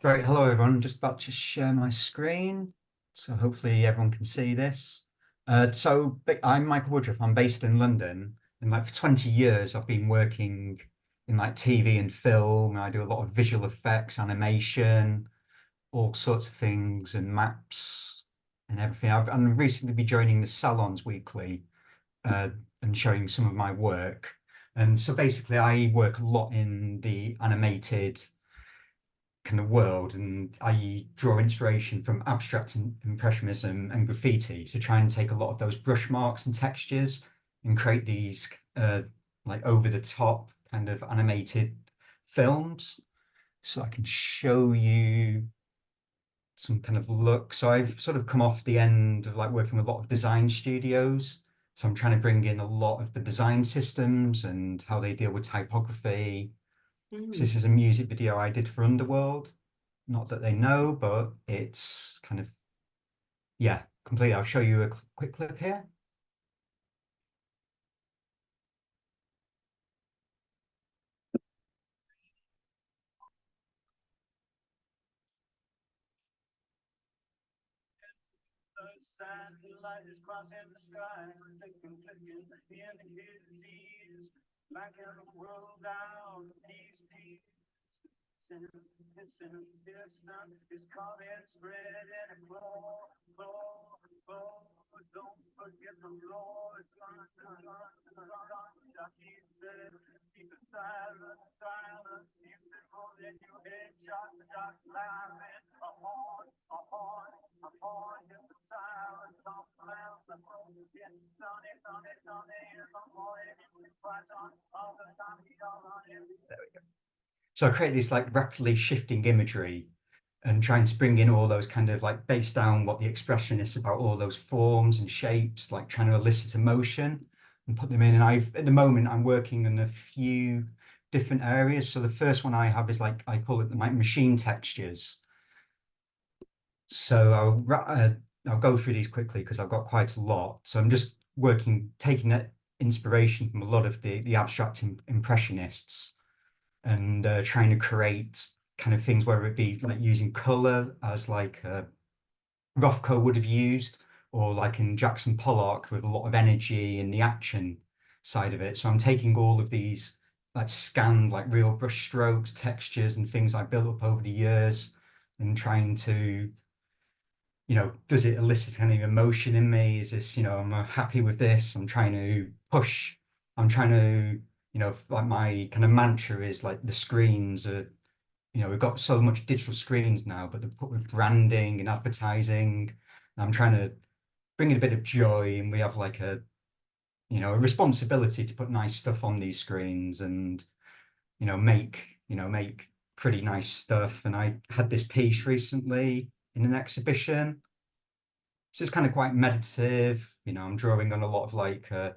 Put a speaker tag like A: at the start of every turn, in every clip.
A: Right, hello everyone. I'm just about to share my screen, so hopefully everyone can see this. I'm Michael Woodruff. I'm based in London, and like for 20 years I've been working in like TV and film. And I do a lot of visual effects, animation, all sorts of things, and maps and everything. I'm recently be joining the Salons Weekly uh, and showing some of my work. And so basically, I work a lot in the animated kind of world, and I draw inspiration from abstract impressionism and graffiti to try and take a lot of those brush marks and textures and create these like over the top kind of animated films. So I can show you some kind of look. So I've sort of come off the end of like working with a lot of design studios. So I'm trying to bring in a lot of the design systems and how they deal with typography. So this is a music video I did for Underworld. Not that they know, but it's kind of, yeah, completely. I'll show you a quick clip here. Light is crossing the sky, flicking, the indicator sees, blacking the world down, peace, peace. It's in the distance, it's coming, spreading, and flow, flow, flow. Don't forget the Lord. Keep it silent, silent. Beautiful that you headshot the dark laughing. A horn, a horn, a horn. Just the silence of the mouth. The phone gets sunny, sunny, sunny. In the morning, it's bright on all the time. There we go. So I create this like rapidly shifting imagery and trying to bring in all those kind of like base down what the expression is about, all those forms and shapes, like trying to elicit emotion and put them in. And at the moment, I'm working in a few different areas. So the first one I have is like, I call it like machine textures. So I'll go through these quickly because I've got quite a lot. So I'm just taking that inspiration from a lot of the abstract impressionists and trying to create kind of things, whether it be like using color as like Rothko would have used, or like in Jackson Pollock with a lot of energy and the action side of it. So I'm taking all of these like scanned, like real brush strokes, textures, and things I built up over the years, and trying to, does it elicit any emotion in me? Is this, am I happy with this? I'm trying to push. I'm trying to, like my kind of mantra is like the screens are, we've got so much digital screens now, but they're put with branding and advertising. And I'm trying to bring in a bit of joy, and we have like a responsibility to put nice stuff on these screens and, make pretty nice stuff. And I had this piece recently in an exhibition. So it's kind of quite meditative. I'm drawing on a lot of like a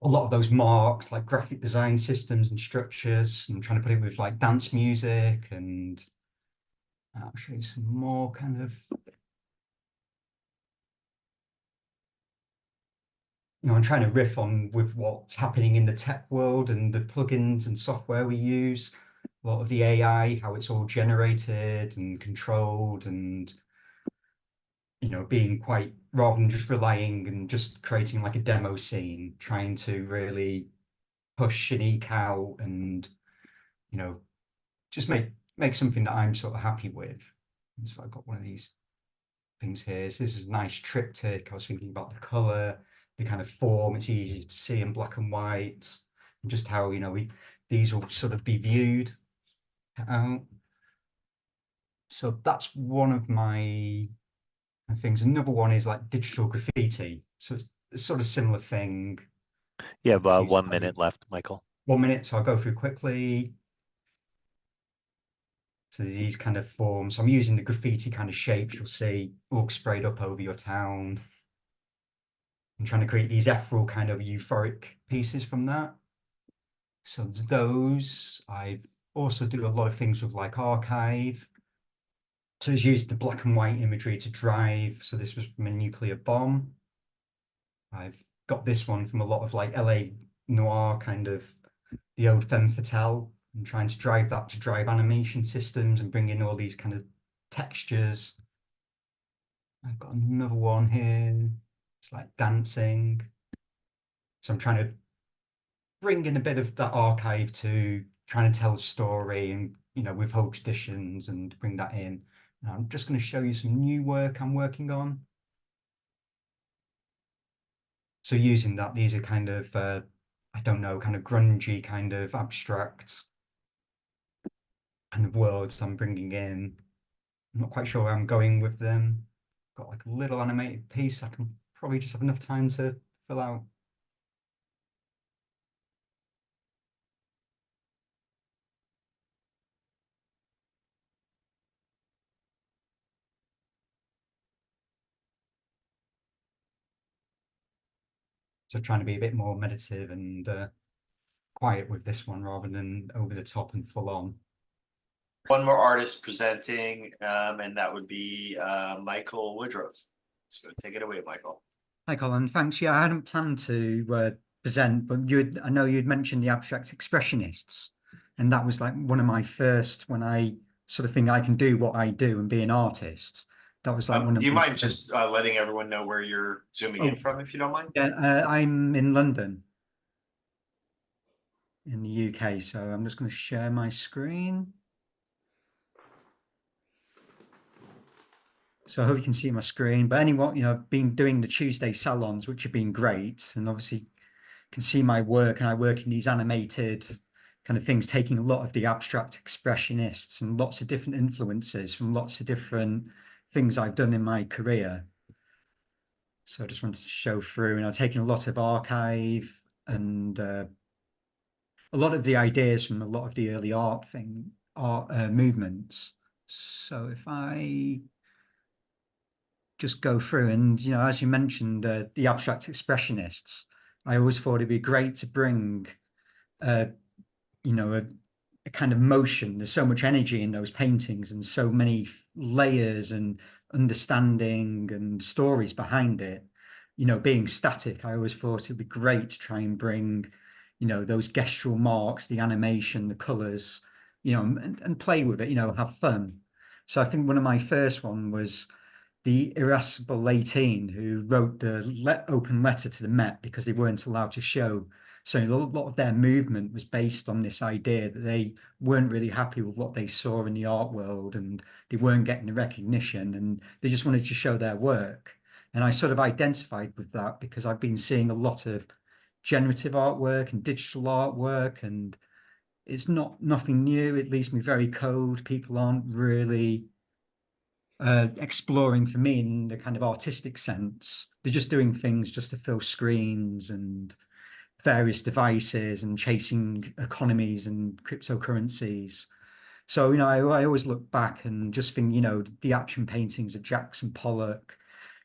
A: lot of those marks, like graphic design systems and structures, and I'm trying to put it with like dance music. And I'll show you some more kind of, I'm trying to riff on with what's happening in the tech world and the plugins and software we use, a lot of the AI, how it's all generated and controlled, and being quite, rather than just relying and just creating like a demo scene, trying to really push and eke out and, just make something that I'm sort of happy with. And so I've got one of these things here. So this is a nice triptych. I was thinking about the color, the kind of form. It's easy to see in black and white, and just how, these will sort of be viewed out. So that's one of my things. Another one is like digital graffiti. So it's a sort of similar thing.
B: You have 1 minute left, Michael.
A: 1 minute, so I'll go through quickly. So these kind of forms. I'm using the graffiti kind of shapes you'll see all sprayed up over your town. I'm trying to create these ethereal kind of euphoric pieces from that. So there's those. I also do a lot of things with like archive. So it's used the black and white imagery to drive. So this was from a nuclear bomb. I've got this one from a lot of like LA noir kind of the old femme fatale I'm trying to drive that to drive animation systems and bring in all these kind of textures. I've got another one here. It's like dancing. So I'm trying to bring in a bit of that archive to trying to tell a story and, with whole traditions and bring that in. And I'm just going to show you some new work I'm working on. So using that, these are kind of, I don't know, kind of grungy, kind of abstract kind of worlds I'm bringing in. I'm not quite sure where I'm going with them. Got like a little animated piece I can probably just have enough time to fill out. So trying to be a bit more meditative and quiet with this one rather than over the top and full on.
C: One more artist presenting, and that would be Michael Woodruff. So take it away, Michael.
A: Hi, Colin. Thanks. Yeah, I hadn't planned to present, but I know you'd mentioned the abstract expressionists, and that was like one of my first when I sort of think I can do what I do and be an artist. That was like one of
C: Do you
A: my
C: mind
A: first.
C: just letting everyone know where you're zooming in from, if you don't mind?
A: Yeah, I'm in London, in the UK, so I'm just going to share my screen. So I hope you can see my screen. But anyone, I've been doing the Tuesday salons, which have been great, and obviously can see my work, and I work in these animated kind of things, taking a lot of the abstract expressionists and lots of different influences from lots of different things I've done in my career. So I just wanted to show through, and I've taken a lot of archive and a lot of the ideas from a lot of the early art movements. So if I just go through and, as you mentioned, the abstract expressionists, I always thought it'd be great to bring uh, a kind of motion. There's so much energy in those paintings and so many layers and understanding and stories behind it. Being static, I always thought it'd be great to try and bring, those gestural marks, the animation, the colors, and play with it, have fun. So I think one of my first one was the irascible 18 who wrote the open letter to the Met because they weren't allowed to show. So a lot of their movement was based on this idea that they weren't really happy with what they saw in the art world and they weren't getting the recognition and they just wanted to show their work. And I sort of identified with that because I've been seeing a lot of generative artwork and digital artwork, and it's nothing new. It leaves me very cold. People aren't really exploring for me in the kind of artistic sense. They're just doing things just to fill screens and various devices and chasing economies and cryptocurrencies. So, I always look back and just think, the action paintings of Jackson Pollock,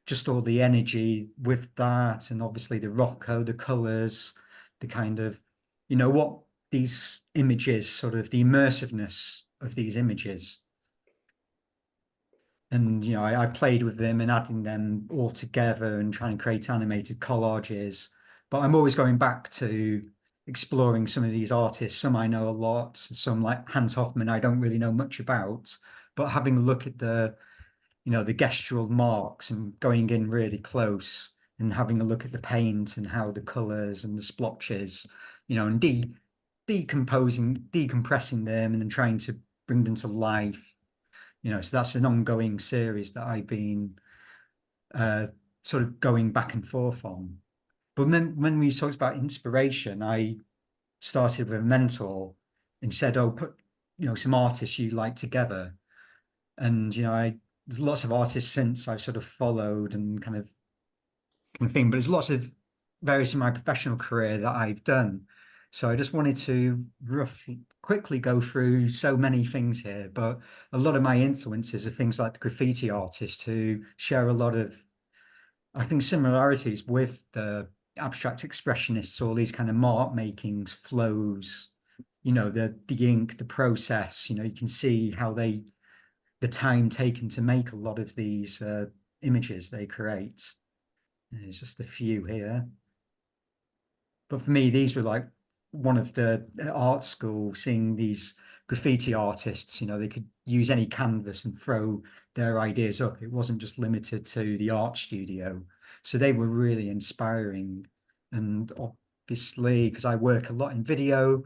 A: just all the energy with that, and obviously the Rothko, the colors, the kind of, what these images, sort of the immersiveness of these images. And I played with them and adding them all together and trying to create animated collages. But I'm always going back to exploring some of these artists. Some I know a lot, some like Hans Hoffman I don't really know much about. But having a look at the gestural marks and going in really close and having a look at the paint and how the colors and the splotches, and decompressing them and then trying to bring them to life. So that's an ongoing series that I've been sort of going back and forth on. But then when we talked about inspiration, I started with a mentor and said, "Oh, put some artists you like together." And there's lots of artists since I've sort of followed and kind of thing, but there's lots of various in my professional career that I've done. So I just wanted to quickly go through so many things here, but a lot of my influences are things like the graffiti artists who share a lot of, I think, similarities with the abstract expressionists, all these kind of mark makings, flows, the ink, the process, you can see how the time taken to make a lot of these images they create. There's just a few here. But for me, these were like one of the art school, seeing these graffiti artists, they could use any canvas and throw their ideas up. It wasn't just limited to the art studio. So they were really inspiring. And obviously, because I work a lot in video,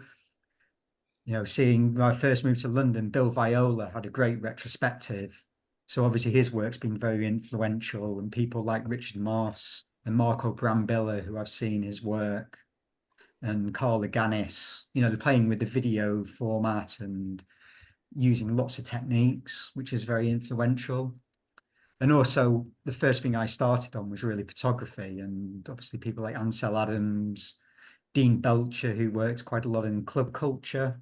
A: seeing when I first moved to London, Bill Viola had a great retrospective. So obviously his work's been very influential, and people like Richard Moss and Marco Brambilla, who I've seen his work, and Carl Aganis, they're playing with the video format and using lots of techniques, which is very influential. And also the first thing I started on was really photography, and obviously people like Ansel Adams, Dean Belcher, who works quite a lot in club culture,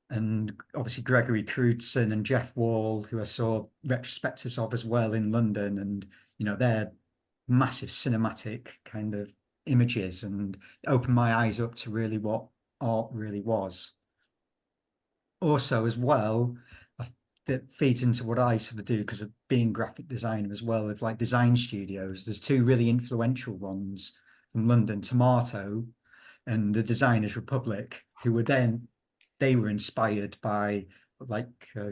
A: and obviously Gregory Crewdson and Jeff Wall, who I saw retrospectives of as well in London. And, they're massive cinematic kind of images, and opened my eyes up to really what art really was. Also, as well, that feeds into what I sort of do because of being graphic designer as well, of like design studios. There's two really influential ones from London, Tomato and the Designers Republic, who were they were inspired by like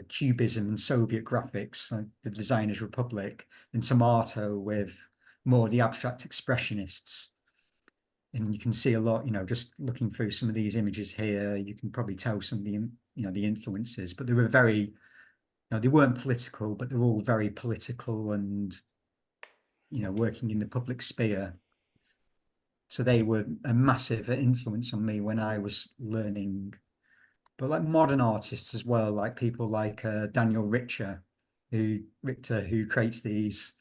A: Cubism and Soviet graphics, like the Designers Republic, and Tomato with more the abstract expressionists. And you can see a lot, just looking through some of these images here, you can probably tell some of the, the influences, but they were very, they weren't political, but they're all very political and, working in the public sphere. So they were a massive influence on me when I was learning. But like modern artists as well, like people like Daniel Richter, who creates these,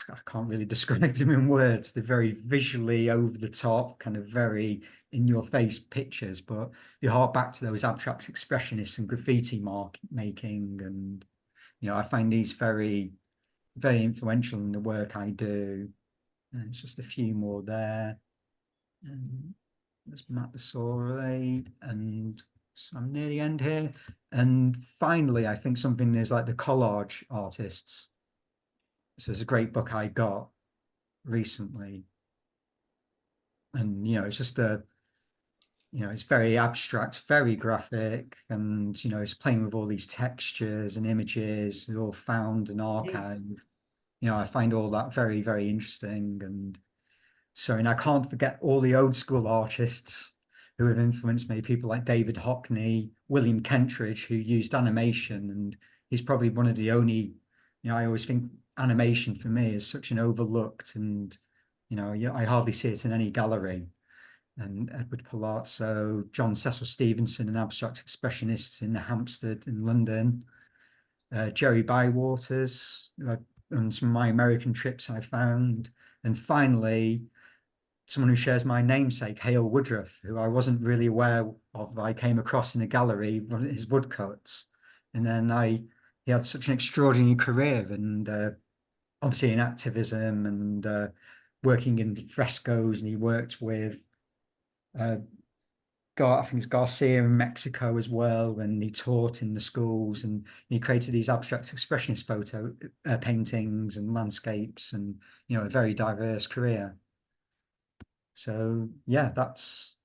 A: I can't really describe them in words. They're very visually over the top, kind of very in your face pictures, but you hark back to those abstract expressionists and graffiti making. And, I find these very, very influential in the work I do. And it's just a few more there. And there's Matt Desore, and so I'm near the end here. And finally, I think something is like the collage artists. So it's a great book I got recently. And, it's just it's very abstract, very graphic, and, it's playing with all these textures and images, they're all found and archived. I find all that very, very interesting. And so, and I can't forget all the old school artists who have influenced me, people like David Hockney, William Kentridge, who used animation. And he's probably one of the only, I always think animation for me is such an overlooked, and, I hardly see it in any gallery. And Edward Palazzo, John Cecil Stevenson, an abstract expressionist in Hampstead in London, Jerry Bywaters, on some of my American trips I found. And finally, someone who shares my namesake, Hale Woodruff, who I wasn't really aware of. I came across in a gallery, his woodcuts. And then he had such an extraordinary career, and obviously in activism and working in frescoes. And he worked with I think it's Garcia in Mexico as well, and he taught in the schools, and he created these abstract expressionist paintings and landscapes, and a very diverse career. So yeah, that's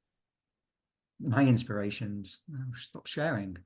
A: my inspirations. I'll stop sharing.